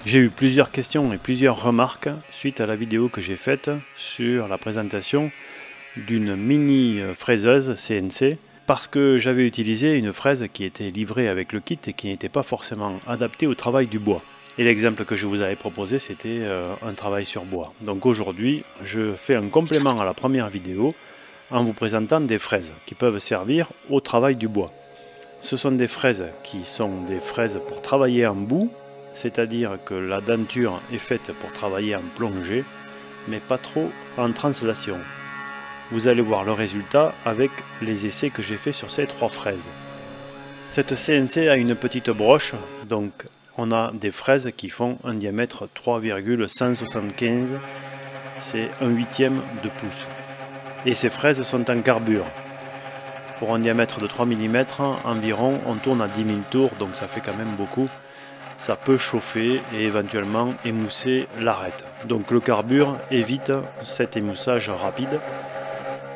J'ai eu plusieurs questions et plusieurs remarques suite à la vidéo que j'ai faite sur la présentation d'une mini fraiseuse CNC parce que j'avais utilisé une fraise qui était livrée avec le kit et qui n'était pas forcément adaptée au travail du bois. Et l'exemple que je vous avais proposé, c'était un travail sur bois. Donc aujourd'hui, je fais un complément à la première vidéo en vous présentant des fraises qui peuvent servir au travail du bois. Ce sont des fraises qui sont des fraises pour travailler en bout, c'est-à-dire que la denture est faite pour travailler en plongée, mais pas trop en translation. Vous allez voir le résultat avec les essais que j'ai fait sur ces trois fraises. Cette CNC a une petite broche, donc on a des fraises qui font un diamètre 3,175, c'est un huitième de pouce. Et ces fraises sont en carbure. Pour un diamètre de 3 mm environ, on tourne à 10 000 tours, donc ça fait quand même beaucoup. Ça peut chauffer et éventuellement émousser l'arête. Donc le carbure évite cet émoussage rapide.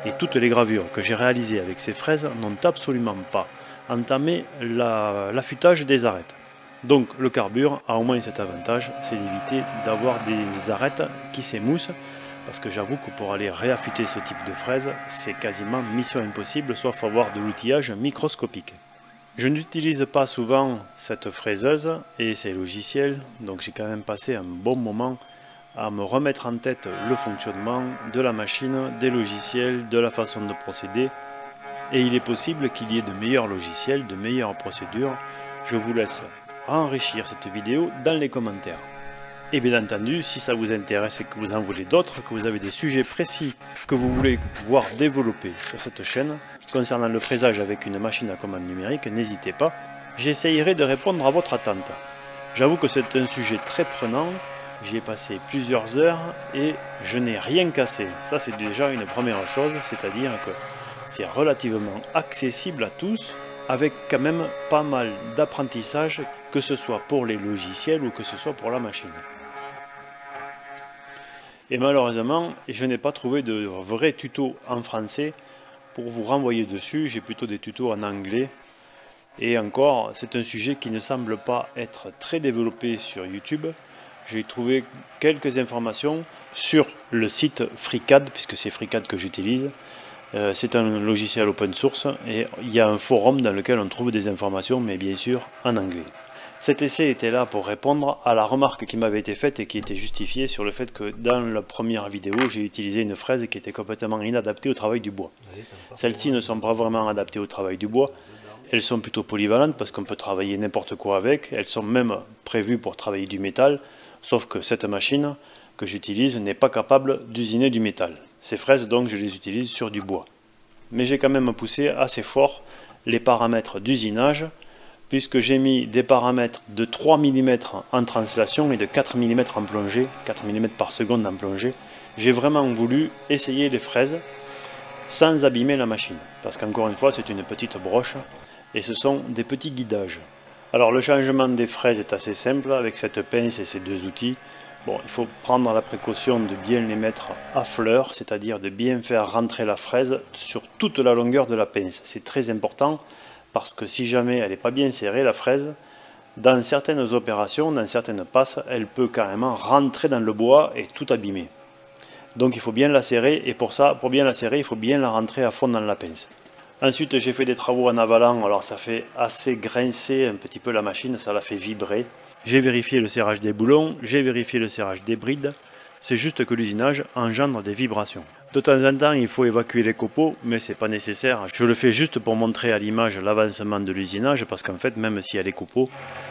Et toutes les gravures que j'ai réalisées avec ces fraises n'ont absolument pas entamé l'affûtage des arêtes. Donc le carbure a au moins cet avantage, c'est d'éviter d'avoir des arêtes qui s'émoussent. Parce que j'avoue que pour aller réaffûter ce type de fraise, c'est quasiment mission impossible, sauf avoir de l'outillage microscopique. Je n'utilise pas souvent cette fraiseuse et ses logiciels, donc j'ai quand même passé un bon moment à me remettre en tête le fonctionnement de la machine, des logiciels, de la façon de procéder. Et il est possible qu'il y ait de meilleurs logiciels, de meilleures procédures. Je vous laisse enrichir cette vidéo dans les commentaires. Et bien entendu, si ça vous intéresse et que vous en voulez d'autres, que vous avez des sujets précis que vous voulez voir développer sur cette chaîne, concernant le fraisage avec une machine à commande numérique, n'hésitez pas, j'essayerai de répondre à votre attente. J'avoue que c'est un sujet très prenant, j'y ai passé plusieurs heures et je n'ai rien cassé. Ça c'est déjà une première chose, c'est-à-dire que c'est relativement accessible à tous, avec quand même pas mal d'apprentissage, que ce soit pour les logiciels ou que ce soit pour la machine. Et malheureusement, je n'ai pas trouvé de vrais tutos en français pour vous renvoyer dessus. J'ai plutôt des tutos en anglais. Et encore, c'est un sujet qui ne semble pas être très développé sur YouTube. J'ai trouvé quelques informations sur le site FreeCAD, puisque c'est FreeCAD que j'utilise. C'est un logiciel open source et il y a un forum dans lequel on trouve des informations, mais bien sûr en anglais. Cet essai était là pour répondre à la remarque qui m'avait été faite et qui était justifiée sur le fait que dans la première vidéo, j'ai utilisé une fraise qui était complètement inadaptée au travail du bois. Celles-ci ne sont pas vraiment adaptées au travail du bois. Elles sont plutôt polyvalentes parce qu'on peut travailler n'importe quoi avec. Elles sont même prévues pour travailler du métal, sauf que cette machine que j'utilise n'est pas capable d'usiner du métal. Ces fraises, donc, je les utilise sur du bois. Mais j'ai quand même poussé assez fort les paramètres d'usinage, puisque j'ai mis des paramètres de 3 mm en translation et de 4 mm en plongée, 4 mm par seconde en plongée. J'ai vraiment voulu essayer les fraises sans abîmer la machine, parce qu'encore une fois, c'est une petite broche et ce sont des petits guidages. Alors le changement des fraises est assez simple avec cette pince et ces deux outils. Bon, il faut prendre la précaution de bien les mettre à fleur, c'est-à-dire de bien faire rentrer la fraise sur toute la longueur de la pince. C'est très important parce que si jamais elle n'est pas bien serrée, la fraise, dans certaines opérations, dans certaines passes, elle peut carrément rentrer dans le bois et tout abîmer. Donc il faut bien la serrer et pour ça, pour bien la serrer, il faut bien la rentrer à fond dans la pince. Ensuite, j'ai fait des travaux en avalant, alors ça fait assez grincer un petit peu la machine, ça la fait vibrer. J'ai vérifié le serrage des boulons, j'ai vérifié le serrage des brides. C'est juste que l'usinage engendre des vibrations. De temps en temps, il faut évacuer les copeaux, mais ce n'est pas nécessaire. Je le fais juste pour montrer à l'image l'avancement de l'usinage, parce qu'en fait, même s'il y a les copeaux,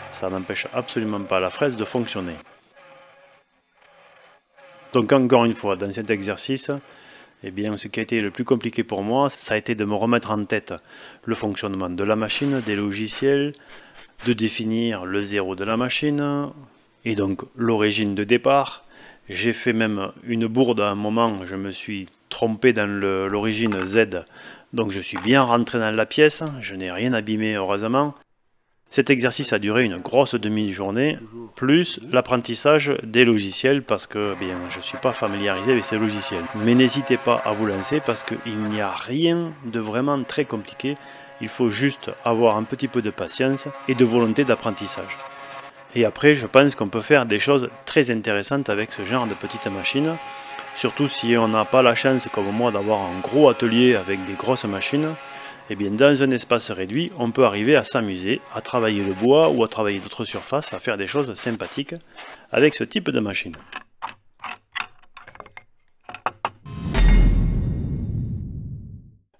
ça n'empêche absolument pas la fraise de fonctionner. Donc encore une fois, dans cet exercice, eh bien, ce qui a été le plus compliqué pour moi, ça a été de me remettre en tête le fonctionnement de la machine, des logiciels, de définir le zéro de la machine, et donc l'origine de départ. J'ai fait même une bourde à un moment, je me suis trompé dans l'origine Z, donc je suis bien rentré dans la pièce, je n'ai rien abîmé heureusement. Cet exercice a duré une grosse demi-journée, plus l'apprentissage des logiciels, parce que bien, je ne suis pas familiarisé avec ces logiciels. Mais n'hésitez pas à vous lancer, parce qu'il n'y a rien de vraiment très compliqué, il faut juste avoir un petit peu de patience et de volonté d'apprentissage. Et après, je pense qu'on peut faire des choses très intéressantes avec ce genre de petite machine. Surtout si on n'a pas la chance, comme moi, d'avoir un gros atelier avec des grosses machines. Et bien, dans un espace réduit, on peut arriver à s'amuser, à travailler le bois ou à travailler d'autres surfaces, à faire des choses sympathiques avec ce type de machine.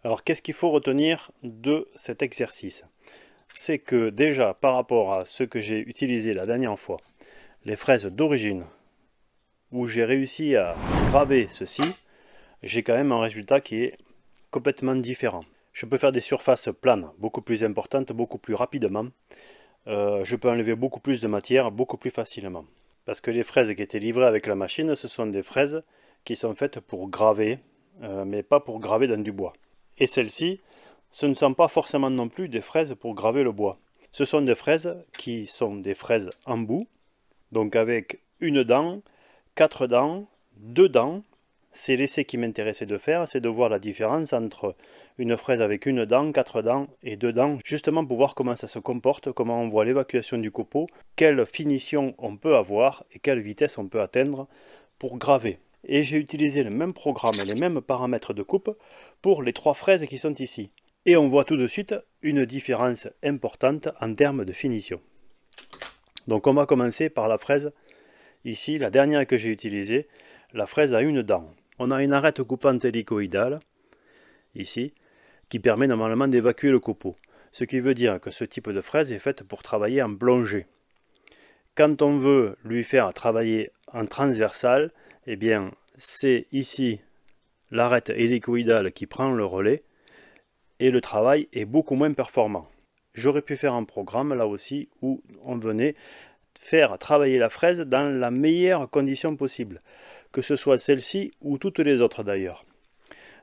Alors, qu'est-ce qu'il faut retenir de cet exercice? C'est que déjà, par rapport à ce que j'ai utilisé la dernière fois, les fraises d'origine, où j'ai réussi à graver ceci, j'ai quand même un résultat qui est complètement différent. Je peux faire des surfaces planes, beaucoup plus importantes, beaucoup plus rapidement. Je peux enlever beaucoup plus de matière, beaucoup plus facilement. Parce que les fraises qui étaient livrées avec la machine, ce sont des fraises qui sont faites pour graver, mais pas pour graver dans du bois. Et celles-ci, ce ne sont pas forcément non plus des fraises pour graver le bois. Ce sont des fraises qui sont des fraises en bout, donc avec une dent, 4 dents, 2 dents. C'est l'essai qui m'intéressait de faire, c'est de voir la différence entre une fraise avec une dent, 4 dents et 2 dents, justement pour voir comment ça se comporte, comment on voit l'évacuation du copeau, quelle finition on peut avoir et quelle vitesse on peut atteindre pour graver. Et j'ai utilisé le même programme et les mêmes paramètres de coupe pour les 3 fraises qui sont ici. Et on voit tout de suite une différence importante en termes de finition. Donc on va commencer par la fraise, ici la dernière que j'ai utilisée, la fraise à une dent. On a une arête coupante hélicoïdale, ici, qui permet normalement d'évacuer le copeau. Ce qui veut dire que ce type de fraise est faite pour travailler en plongée. Quand on veut lui faire travailler en transversal, eh bien c'est ici l'arête hélicoïdale qui prend le relais et le travail est beaucoup moins performant. J'aurais pu faire un programme là aussi où on venait faire travailler la fraise dans la meilleure condition possible, que ce soit celle-ci ou toutes les autres d'ailleurs.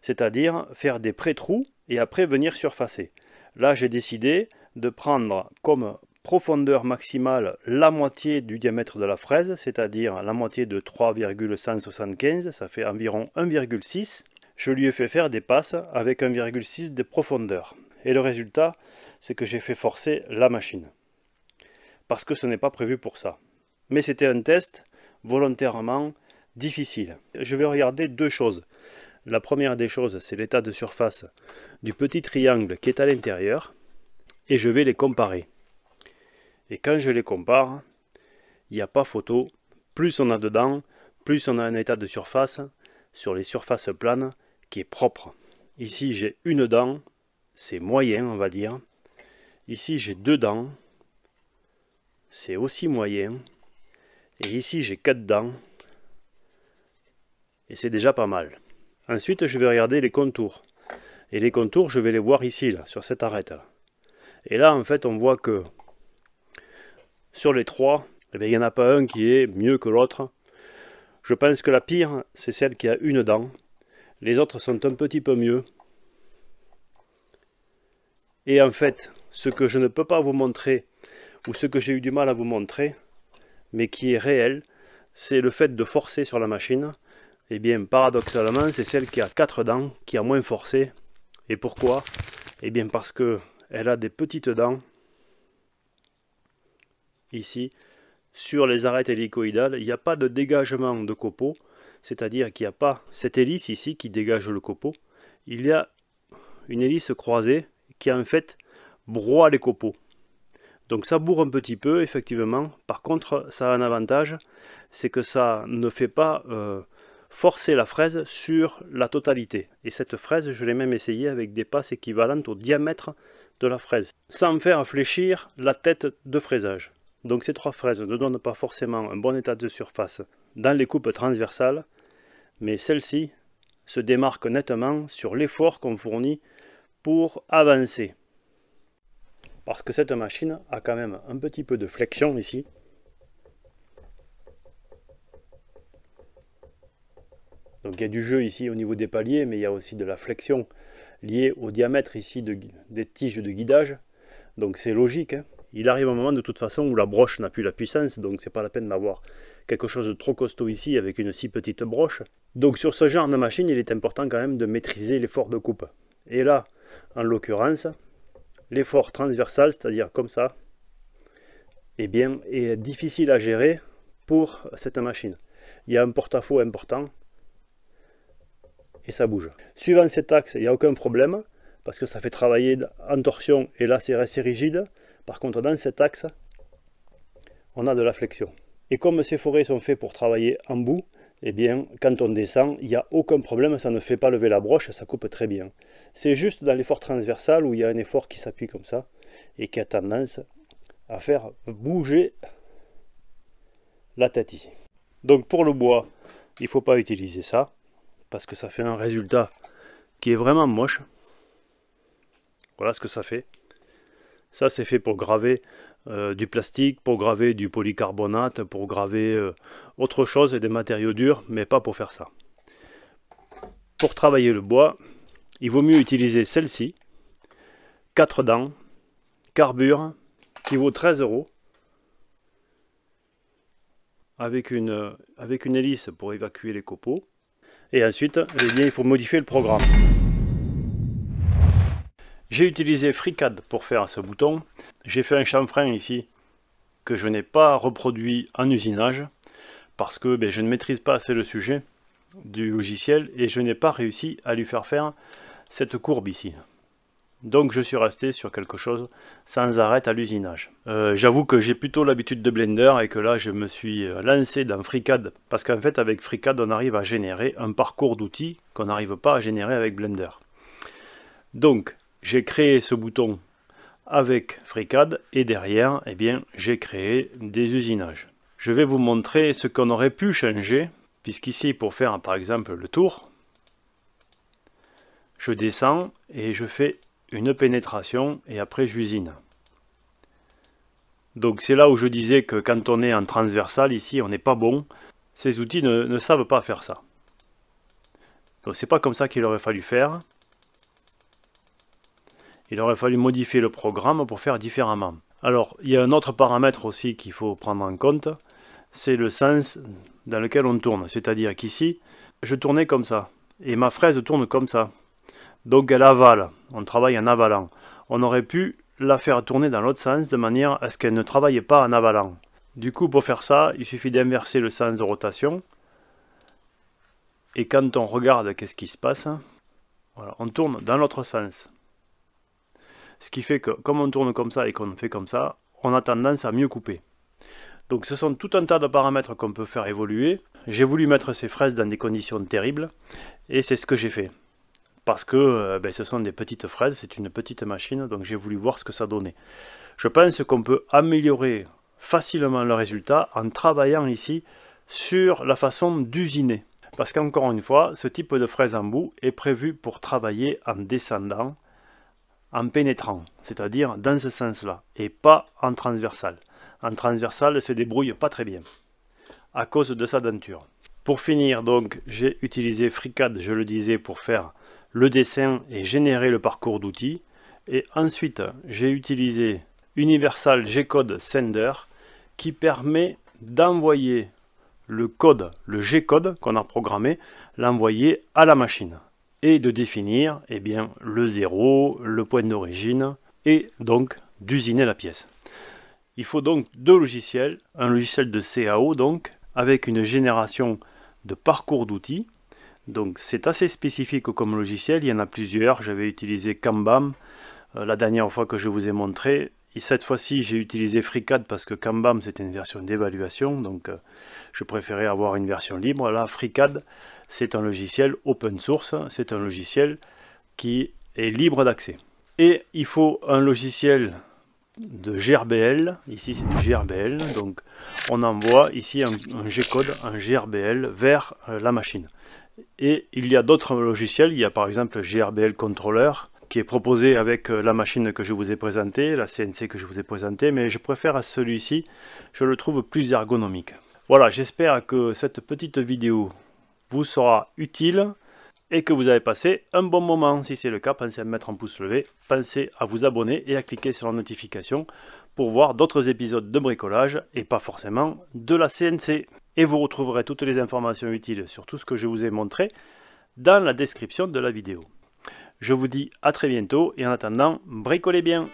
C'est-à-dire faire des pré-trous et après venir surfacer. Là j'ai décidé de prendre comme profondeur maximale la moitié du diamètre de la fraise, c'est-à-dire la moitié de 3,175, ça fait environ 1,6. Je lui ai fait faire des passes avec 1,6 de profondeur. Et le résultat, c'est que j'ai fait forcer la machine. Parce que ce n'est pas prévu pour ça. Mais c'était un test volontairement difficile. Je vais regarder 2 choses. La première des choses, c'est l'état de surface du petit triangle qui est à l'intérieur. Et je vais les comparer. Et quand je les compare, il n'y a pas photo. Plus on a dedans, plus on a un état de surface sur les surfaces planes qui est propre. Ici j'ai une dent, c'est moyen on va dire. Ici j'ai 2 dents, c'est aussi moyen. Et ici j'ai 4 dents, et c'est déjà pas mal. Ensuite je vais regarder les contours. Et les contours je vais les voir ici, là, sur cette arête. Là. Et là en fait on voit que sur les 3, eh bien, il n'y en a pas un qui est mieux que l'autre. Je pense que la pire, c'est celle qui a une dent. Les autres sont un petit peu mieux. Et en fait, ce que je ne peux pas vous montrer, ou ce que j'ai eu du mal à vous montrer, mais qui est réel, c'est le fait de forcer sur la machine. Et bien, paradoxalement, c'est celle qui a 4 dents, qui a moins forcé. Et pourquoi? Eh bien, parce qu'elle a des petites dents, ici, sur les arêtes hélicoïdales, il n'y a pas de dégagement de copeaux, c'est-à-dire qu'il n'y a pas cette hélice ici qui dégage le copeau. Il y a une hélice croisée qui en fait broie les copeaux. Donc ça bourre un petit peu, effectivement. Par contre, ça a un avantage, c'est que ça ne fait pas forcer la fraise sur la totalité. Et cette fraise, je l'ai même essayé avec des passes équivalentes au diamètre de la fraise, sans faire fléchir la tête de fraisage. Donc ces 3 fraises ne donnent pas forcément un bon état de surface dans les coupes transversales, mais celle-ci se démarque nettement sur l'effort qu'on fournit pour avancer. Parce que cette machine a quand même un petit peu de flexion ici. Donc il y a du jeu ici au niveau des paliers, mais il y a aussi de la flexion liée au diamètre ici des tiges de guidage. Donc c'est logique, hein. Il arrive un moment de toute façon où la broche n'a plus la puissance, donc c'est pas la peine d'avoir quelque chose de trop costaud ici avec une si petite broche. Donc sur ce genre de machine, il est important quand même de maîtriser l'effort de coupe. Et là, en l'occurrence, l'effort transversal, c'est-à-dire comme ça, eh bien, est difficile à gérer pour cette machine. Il y a un porte-à-faux important et ça bouge. Suivant cet axe, il n'y a aucun problème parce que ça fait travailler en torsion et là c'est resté rigide. Par contre, dans cet axe, on a de la flexion. Et comme ces forêts sont faits pour travailler en bout, eh bien, quand on descend, il n'y a aucun problème, ça ne fait pas lever la broche, ça coupe très bien. C'est juste dans l'effort transversal où il y a un effort qui s'appuie comme ça et qui a tendance à faire bouger la tête ici. Donc pour le bois, il ne faut pas utiliser ça, parce que ça fait un résultat qui est vraiment moche. Voilà ce que ça fait. Ça c'est fait pour graver du plastique, pour graver du polycarbonate, pour graver autre chose et des matériaux durs, mais pas pour faire ça. Pour travailler le bois, il vaut mieux utiliser celle-ci, 4 dents, carbure, qui vaut 13 €, avec une hélice pour évacuer les copeaux. Et ensuite, eh bien, il faut modifier le programme. J'ai utilisé FreeCAD pour faire ce bouton. J'ai fait un chanfrein ici que je n'ai pas reproduit en usinage parce que je ne maîtrise pas assez le sujet du logiciel et je n'ai pas réussi à lui faire cette courbe ici. Donc je suis resté sur quelque chose sans arrêt à l'usinage. J'avoue que j'ai plutôt l'habitude de Blender et que là je me suis lancé dans FreeCAD parce qu'en fait avec FreeCAD on arrive à générer un parcours d'outils qu'on n'arrive pas à générer avec Blender. Donc j'ai créé ce bouton avec FreeCAD et derrière eh bien j'ai créé des usinages. Je vais vous montrer ce qu'on aurait pu changer puisqu'ici pour faire par exemple le tour, je descends et je fais une pénétration et après j'usine. Donc c'est là où je disais que quand on est en transversal ici on n'est pas bon. Ces outils ne savent pas faire ça. Donc c'est pas comme ça qu'il aurait fallu faire. Il aurait fallu modifier le programme pour faire différemment. Alors il y a un autre paramètre aussi qu'il faut prendre en compte, c'est le sens dans lequel on tourne. C'est-à-dire qu'ici je tournais comme ça et ma fraise tourne comme ça. Donc elle avale, on travaille en avalant. On aurait pu la faire tourner dans l'autre sens de manière à ce qu'elle ne travaille pas en avalant. Du coup pour faire ça, il suffit d'inverser le sens de rotation. Et quand on regarde qu'est-ce qui se passe, voilà, on tourne dans l'autre sens. Ce qui fait que comme on tourne comme ça et qu'on fait comme ça, on a tendance à mieux couper. Donc ce sont tout un tas de paramètres qu'on peut faire évoluer. J'ai voulu mettre ces fraises dans des conditions terribles et c'est ce que j'ai fait. Parce que ce sont des petites fraises, c'est une petite machine, donc j'ai voulu voir ce que ça donnait. Je pense qu'on peut améliorer facilement le résultat en travaillant ici sur la façon d'usiner. Parce qu'encore une fois, ce type de fraise en bout est prévu pour travailler en descendant, en pénétrant, c'est-à-dire dans ce sens-là, et pas en transversal. En transversal, elle se débrouille pas très bien, à cause de sa denture. Pour finir, donc, j'ai utilisé FreeCAD, je le disais, pour faire le dessin et générer le parcours d'outils. Et ensuite, j'ai utilisé Universal G-Code Sender, qui permet d'envoyer le code, le G-code qu'on a programmé, l'envoyer à la machine. Et de définir eh bien, le 0, le point d'origine, et donc d'usiner la pièce. Il faut donc deux logiciels, un logiciel de CAO donc, avec une génération de parcours d'outils. Donc c'est assez spécifique comme logiciel, il y en a plusieurs, j'avais utilisé Kanban la dernière fois que je vous ai montré. Et cette fois-ci j'ai utilisé FreeCAD parce que Kanban c'était une version d'évaluation, donc je préférais avoir une version libre. Là FreeCAD c'est un logiciel open source, c'est un logiciel qui est libre d'accès. Et il faut un logiciel de GRBL, ici c'est du GRBL, donc on envoie ici un G-code, un GRBL vers la machine. Et il y a d'autres logiciels, il y a par exemple GRBL Controller qui est proposé avec la machine que je vous ai présentée, la CNC que je vous ai présentée, mais je préfère à celui-ci, je le trouve plus ergonomique. Voilà, j'espère que cette petite vidéo vous sera utile et que vous avez passé un bon moment. Si c'est le cas, pensez à me mettre un pouce levé, pensez à vous abonner et à cliquer sur la notification pour voir d'autres épisodes de bricolage et pas forcément de la CNC. Et vous retrouverez toutes les informations utiles sur tout ce que je vous ai montré dans la description de la vidéo. Je vous dis à très bientôt et en attendant, bricolez bien!